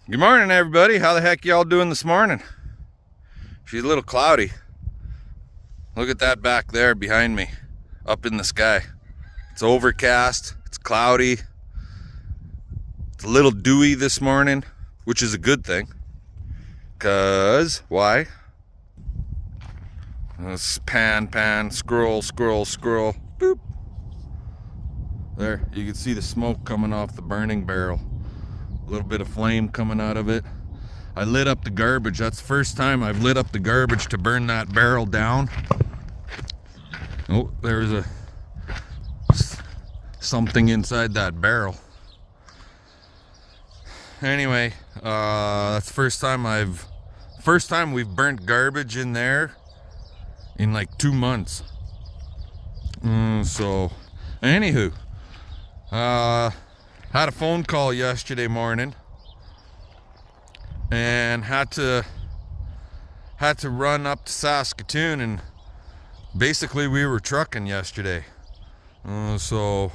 Good morning, everybody. How the heck y'all doing this morning? She's a little cloudy. Look at that back there behind me, up in the sky. It's overcast, it's cloudy. It's a little dewy this morning, which is a good thing. Why? Let's pan, scroll. Boop. There, you can see the smoke coming off the burning barrel. A little bit of flame coming out of it. I lit up the garbage. That's the first time I've lit up the garbage to burn that barrel down. Oh, there's something inside that barrel. Anyway, that's the first time we've burnt garbage in there in like 2 months. So, anywho, had a phone call yesterday morning and had to run up to Saskatoon, and basically we were trucking yesterday. Didn't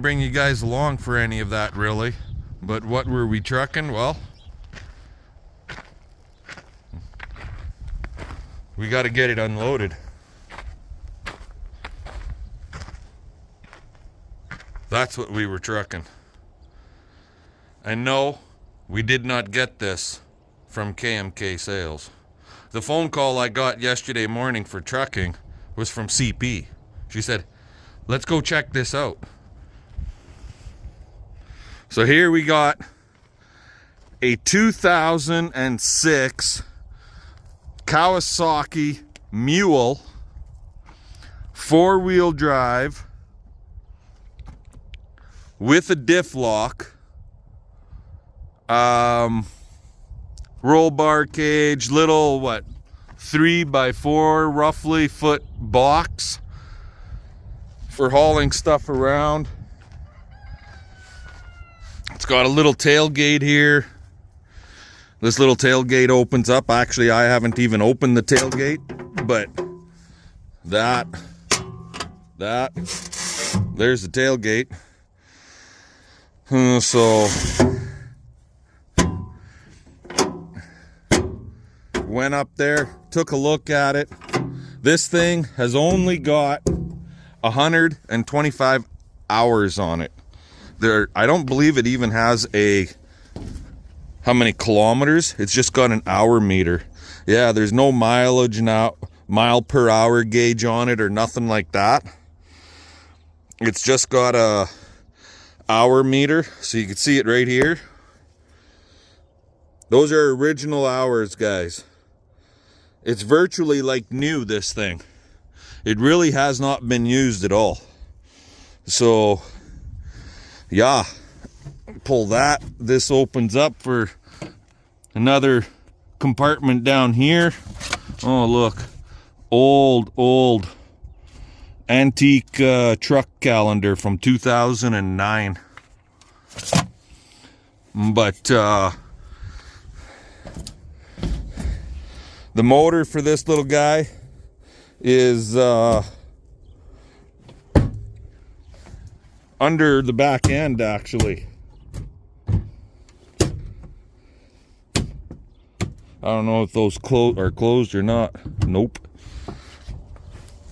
bring you guys along for any of that really. But what were we trucking? Well, we got to get it unloaded. That's what we were trucking. And no, we did not get this from KMK Sales. The phone call I got yesterday morning for trucking was from CP. She said, let's go check this out. So here we got a 2006 Kawasaki Mule, 4-wheel drive, with a diff lock, roll bar cage, little 3x4 roughly foot box for hauling stuff around. It's got a little tailgate here. This little tailgate opens up. Actually, I haven't even opened the tailgate, but there's the tailgate. So went up there, took a look at it. This thing has only got 125 hours on it. I don't believe it even has how many kilometers. It's just got an hour meter. Yeah, there's no mileage now, mile per hour gauge on it or nothing like that. It's just got a hour meter, so you can see it right here. Those are original hours, guys. It's virtually like new, this thing. It really has not been used at all. So yeah, pull that. This opens up for another compartment down here. Oh, look, old antique truck calendar from 2009. But the motor for this little guy is under the back end, actually. I don't know if those are closed or not. Nope.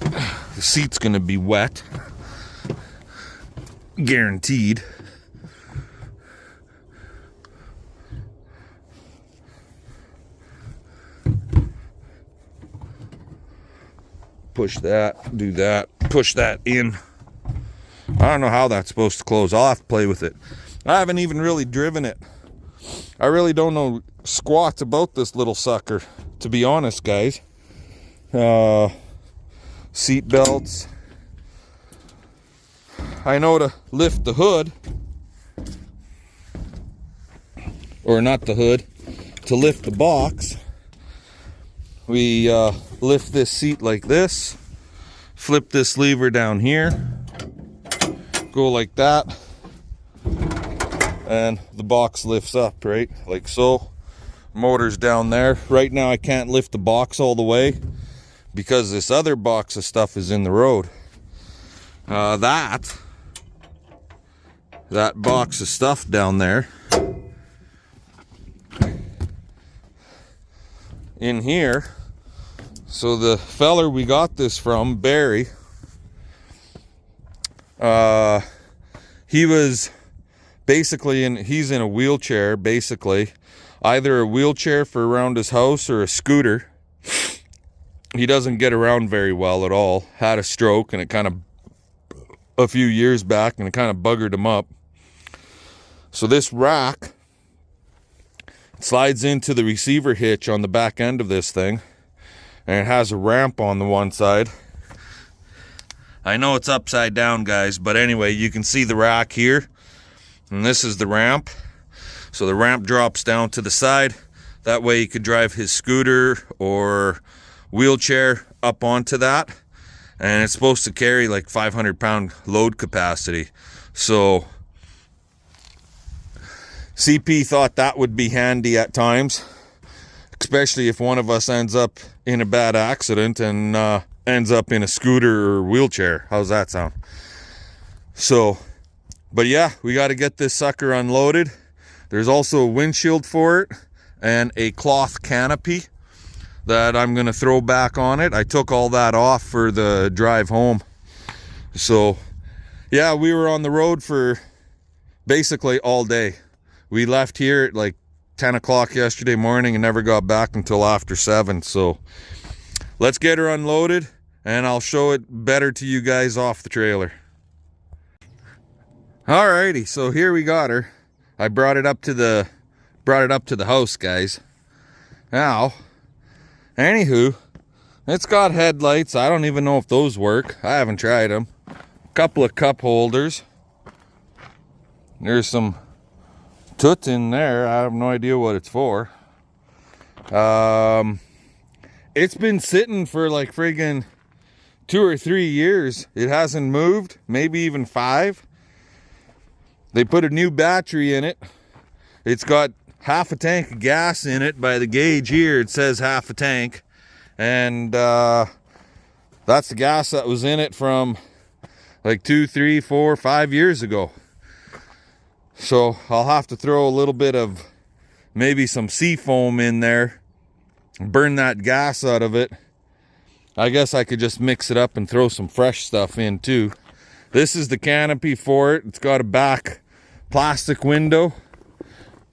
The seat's gonna be wet, guaranteed. Push that, do that, push that in. I don't know how that's supposed to close. I'll have to play with it. I haven't even really driven it. I really don't know squat about this little sucker, to be honest, guys. Seat belts. I know to lift the hood, or not the hood, to lift the box. We lift this seat like this, flip this lever down here, go like that, and the box lifts up, right? Like so. Motor's down there. Right now I can't lift the box all the way because this other box of stuff is in the road. That box of stuff down there in here. So the feller we got this from, Barry, he was basically he's in a wheelchair, basically. Either a wheelchair for around his house or a scooter. He doesn't get around very well at all. Had a stroke and it kind of, a few years back, and it kind of buggered him up. So this rack slides into the receiver hitch on the back end of this thing. And it has a ramp on the one side. I know it's upside down, guys, but anyway, you can see the rack here. And this is the ramp. So the ramp drops down to the side. That way he could drive his scooter or wheelchair up onto that. And it's supposed to carry like 500-pound load capacity. So CP thought that would be handy at times, especially if one of us ends up in a bad accident and ends up in a scooter or wheelchair. How's that sound? So, but yeah, we got to get this sucker unloaded. There's also a windshield for it and a cloth canopy that I'm going to throw back on it. I took all that off for the drive home. So yeah, we were on the road for basically all day. We left here at like 10 o'clock yesterday morning and never got back until after 7. So let's get her unloaded and I'll show it better to you guys off the trailer. Alrighty, so here we got her. I brought it up to the house, guys. Now, anywho, it's got headlights. I don't even know if those work. I haven't tried them. A couple of cup holders. There's some toot in there. I have no idea what it's for. It's been sitting for like friggin' 2 or 3 years. It hasn't moved, maybe even 5. They put a new battery in it. It's got half a tank of gas in it. By the gauge here, it says half a tank. And that's the gas that was in it from like 2, 3, 4, 5 years ago. So I'll have to throw a little bit of maybe some sea foam in there, burn that gas out of it. I guess I could just mix it up and throw some fresh stuff in too. This is the canopy for it. It's got a back plastic window,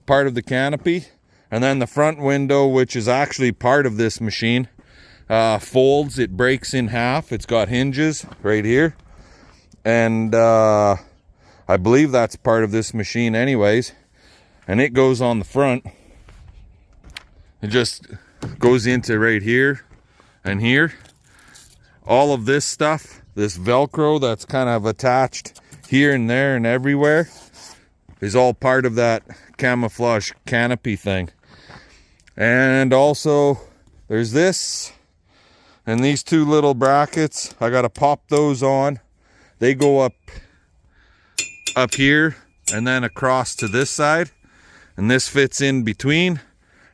part of the canopy, and then the front window, which is actually part of this machine, folds. It breaks in half. It's got hinges right here, and I believe that's part of this machine anyways, and it goes on the front. It just goes into right here and here. All of this stuff, this Velcro that's kind of attached here and there and everywhere, is all part of that camouflage canopy thing. And also there's this and these 2 little brackets. I gotta pop those on. They go up here and then across to this side, and this fits in between,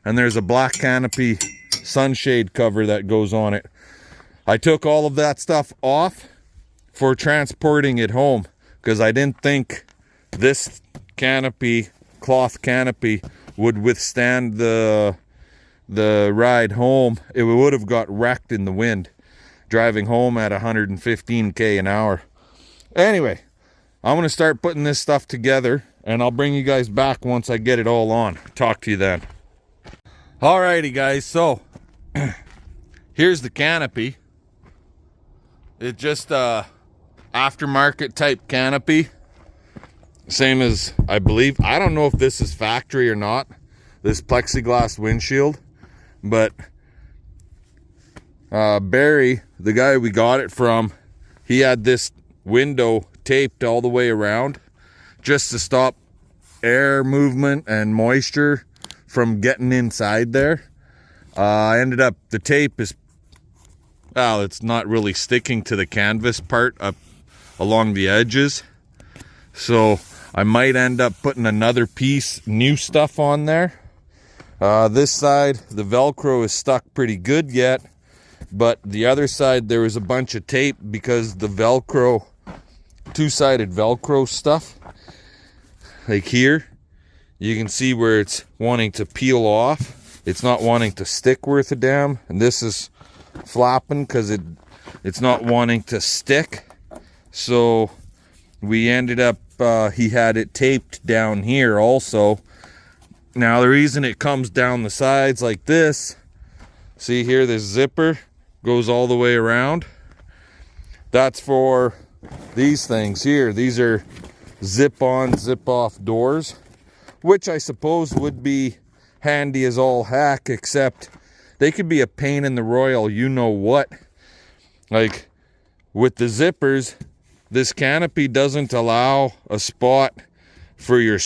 and there's a black canopy sunshade cover that goes on it. I took all of that stuff off for transporting it home because I didn't think this canopy, cloth canopy, would withstand the ride home. It would have got wrecked in the wind driving home at 115k an hour. Anyway, I'm going to start putting this stuff together and I'll bring you guys back once I get it all on. Talk to you then. Alrighty guys, so here's the canopy. It's just aftermarket type canopy. Same as, I believe, I don't know if this is factory or not, this plexiglass windshield, but Barry, the guy we got it from, he had this window taped all the way around just to stop air movement and moisture from getting inside there. I ended up, the tape is, well, it's not really sticking to the canvas part up along the edges, so I might end up putting another piece, new stuff on there. This side, the Velcro is stuck pretty good yet, but the other side there was a bunch of tape because the Velcro, two-sided Velcro stuff, like here, you can see where it's wanting to peel off. it's not wanting to stick worth a damn. And this is flopping because it's not wanting to stick. So we ended up, he had it taped down here also. Now the reason it comes down the sides like this, see here, this zipper goes all the way around. That's for these things here. These are zip on, zip off doors, which I suppose would be handy as all heck, except they could be a pain in the royal, you know what. Like with the zippers, this Canopy doesn't allow a spot for your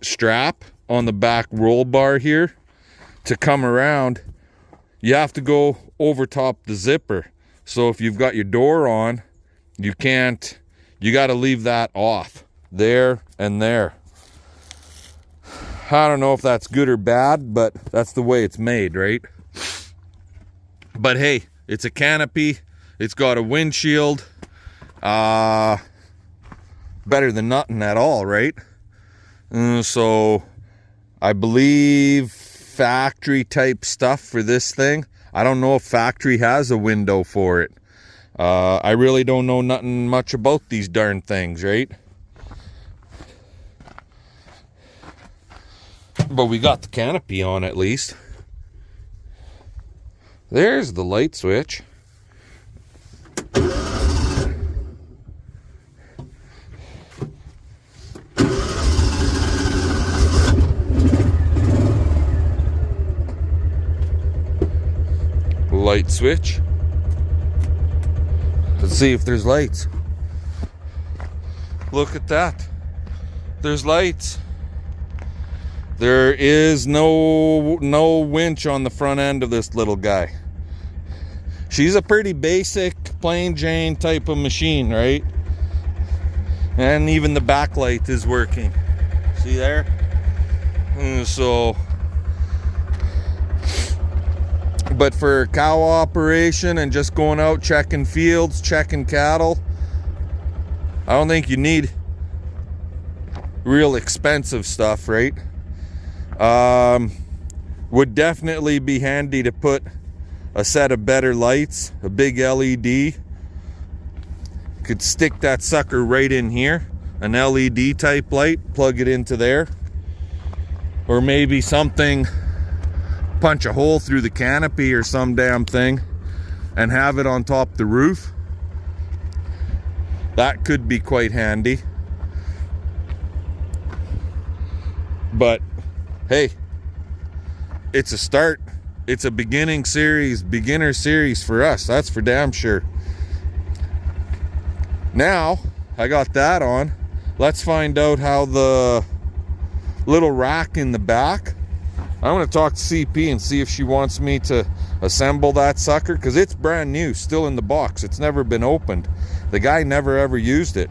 strap on the back roll bar here to come around. You have to go over top the zipper. So if you've got your door on, you can't, you got to leave that off there and there. I don't know if that's good or bad, but that's the way it's made, right? But hey, it's a Canopy. It's got a windshield. Better than nothing at all, right? So I believe factory type stuff for this thing. I don't know if factory has a window for it. I really don't know nothing much about these darn things, right? But we got the Canopy on at least. There's the light switch. Light switch. Let's see if there's lights. Look at that. There's lights. There is no winch on the front end of this little guy. She's a pretty basic plain Jane type of machine, right? And even the backlight is working. See there? So, but for cow operation and just going out checking fields, checking cattle, I don't think you need real expensive stuff, right? Would definitely be handy to put a set of better lights, a big LED. Could stick that sucker right in here, an LED type light, plug it into there. Or maybe something, punch a hole through the canopy or some damn thing and have it on top the roof. That could be quite handy. But hey, it's a start. It's a beginner series for us. That's for damn sure. Now, I got that on. Let's find out how the little rack in the back. I'm going to talk to CP and see if she wants me to assemble that sucker, because it's brand new, still in the box. It's never been opened. The guy never ever used it.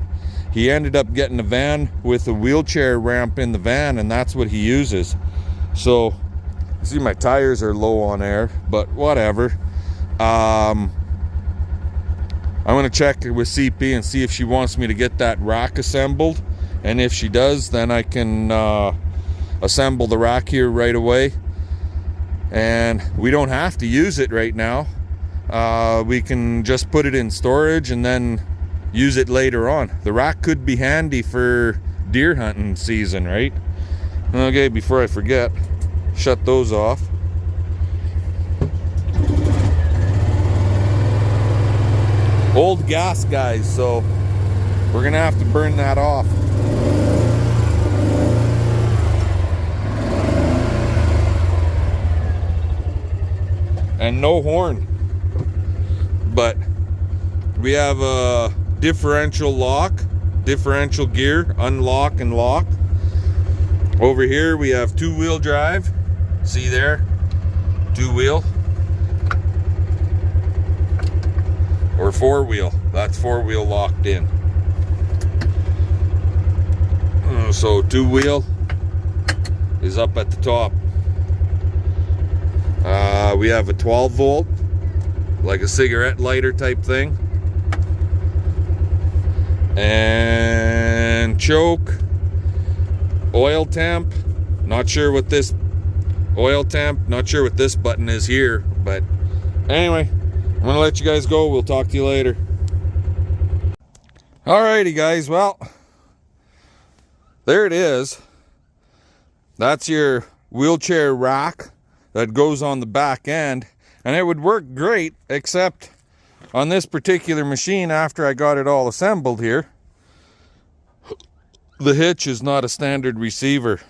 He ended up getting a van with a wheelchair ramp in the van, and that's what he uses. So, see, my tires are low on air, but whatever. I'm going to check with CP and see if she wants me to get that rack assembled. And if she does, then I can assemble the rack here right away. And we don't have to use it right now. We can just put it in storage and then use it later on. The rack could be handy for deer hunting season, right? Okay, before I forget, shut those off. Old gas, guys, so we're gonna have to burn that off. And no horn, but we have a differential lock, differential gear, unlock and lock. Over here we have two-wheel drive. See there? Two-wheel. Or four-wheel. That's four-wheel locked in. So two-wheel is up at the top. We have a 12 volt, like a cigarette lighter type thing. And choke, oil temp. Not sure what this Oil temp, not sure what this button is here, but anyway, I'm gonna let you guys go. We'll talk to you later. Alrighty guys, well, there it is. That's your wheelchair rack that goes on the back end, and it would work great, except on this particular machine, after I got it all assembled here, the hitch is not a standard receiver.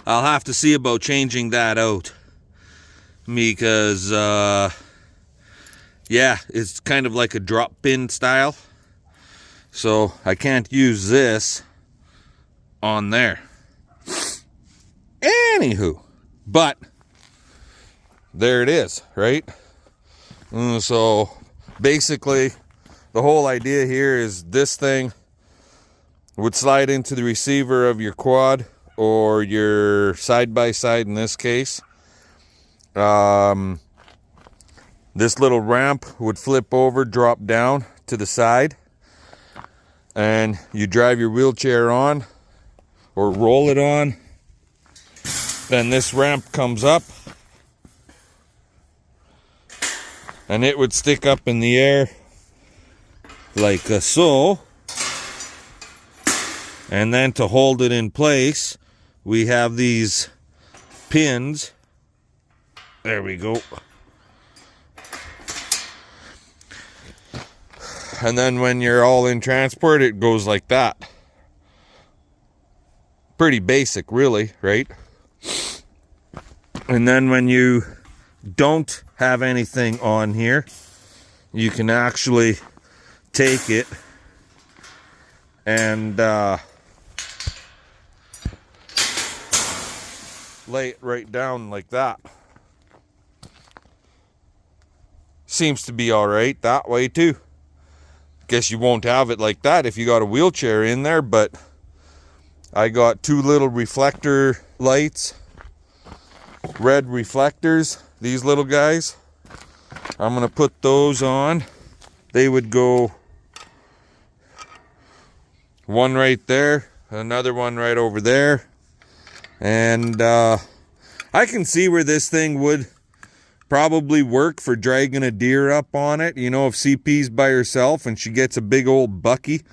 I'll have to see about changing that out, because yeah, it's kind of like a drop pin style, so I can't use this on there. Anywho, but there it is, right? So basically the whole idea here is this thing would slide into the receiver of your quad or your side-by-side in this case. This little ramp would flip over, drop down to the side, and you drive your wheelchair on or roll it on. Then this ramp comes up and it would stick up in the air like so. And then to hold it in place, we have these pins. There we go. And then when you're all in transport, it goes like that. Pretty basic, really, right? And then when you don't have anything on here, you can actually take it and lay it right down like that. Seems to be all right that way too. Guess you won't have it like that if you got a wheelchair in there, but I got two little reflector lights, red reflectors, these little guys. I'm gonna put those on. They would go one right there, another one right over there, and I can see where this thing would probably work for dragging a deer up on it. You know, if CP's by herself and she gets a big old bucky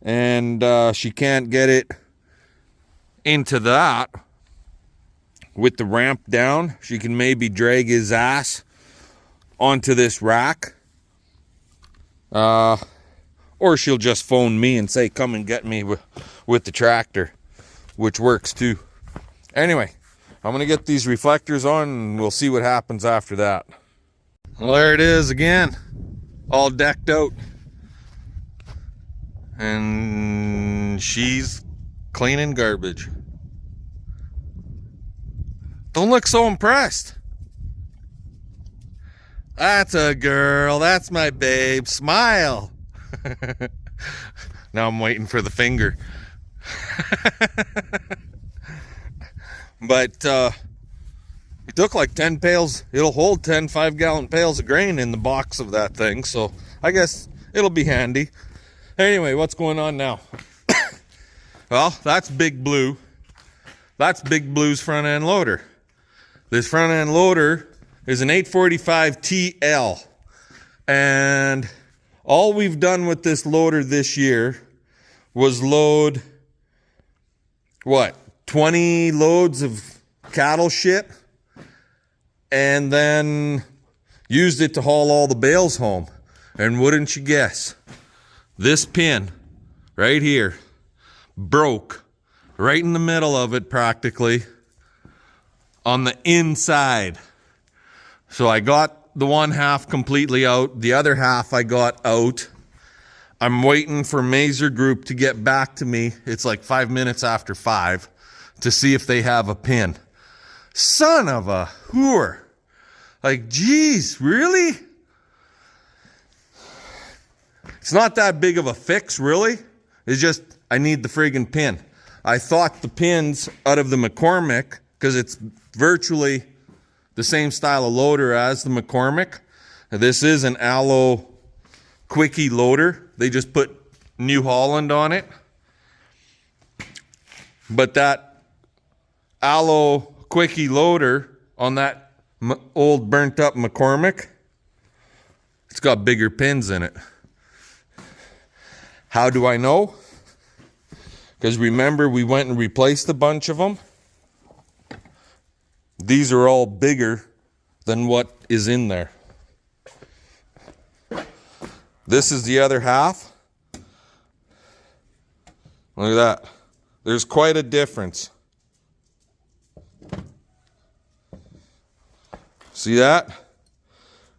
and she can't get it into that with the ramp down, she can maybe drag his ass onto this rack, or she'll just phone me and say come and get me with the tractor, which works too. Anyway, I'm gonna get these reflectors on and we'll see what happens after that. Well, there it is again, all decked out, and she's cleaning garbage. Don't look so impressed. That's a girl, that's my babe, smile. Now I'm waiting for the finger. But it took like 10 pails. It'll hold 10 5-gallon pails of grain in the box of that thing, so I guess it'll be handy. Anyway, what's going on now? Well, that's Big Blue. That's Big Blue's front end loader. This front end loader is an 845 TL, and all we've done with this loader this year was load, what, 20 loads of cattle shit, and then used it to haul all the bales home. And wouldn't you guess, this pin right here broke right in the middle of it, practically on the inside. So I got the one half completely out, the other half I got out. I'm waiting for Mazer Group to get back to me. It's like 5 minutes after 5 to see if they have a pin. Son of a whore. Like, geez, really? It's not that big of a fix, really. It's just, I need the friggin' pin. I thought the pins out of the McCormick, because it's virtually the same style of loader as the McCormick. This is an Allo Quickie loader. They just put New Holland on it. But that Allo quickie loader on that old burnt up McCormick, it's got bigger pins in it. How do I know? Because remember, we went and replaced a bunch of them. These are all bigger than what is in there. This is the other half. Look at that. There's quite a difference. See that?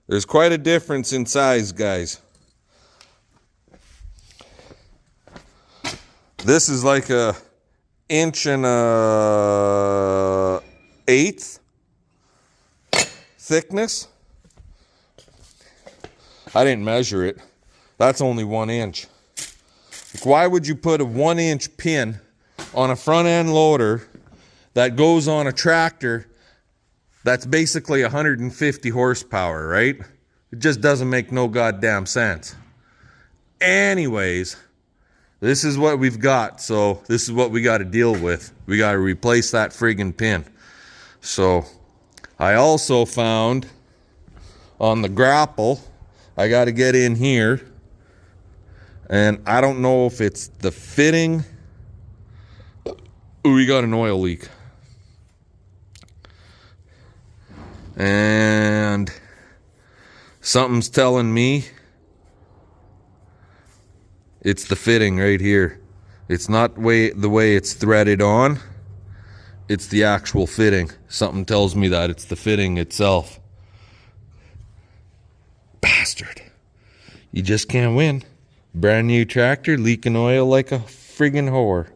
There's quite a difference in size, guys. This is like a inch and a eighth thickness. I didn't measure it. That's only 1 inch. Like, why would you put a 1 inch pin on a front end loader that goes on a tractor that's basically 150 horsepower, right? It just doesn't make no goddamn sense. Anyways, this is what we've got, so this is what we got to deal with. We got to replace that friggin' pin. So I also found on the grapple, I got to get in here, and I don't know if it's the fitting. Ooh, we got an oil leak. And something's telling me it's the fitting right here. It's not the way it's threaded on. It's the actual fitting. Something tells me that it's the fitting itself. Bastard. You just can't win. Brand new tractor leaking oil like a friggin' whore.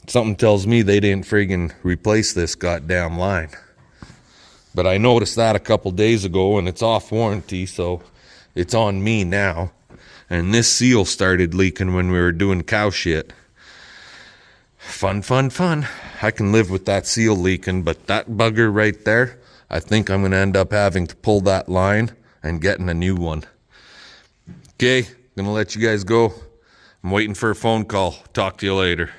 Something tells me they didn't friggin' replace this goddamn line. But I noticed that a couple days ago, and it's off warranty, so it's on me now. And this seal started leaking when we were doing cow shit. Fun, fun, fun. I can live with that seal leaking, but that bugger right there, I think I'm going to end up having to pull that line and getting a new one. Okay, going to let you guys go. I'm waiting for a phone call. Talk to you later.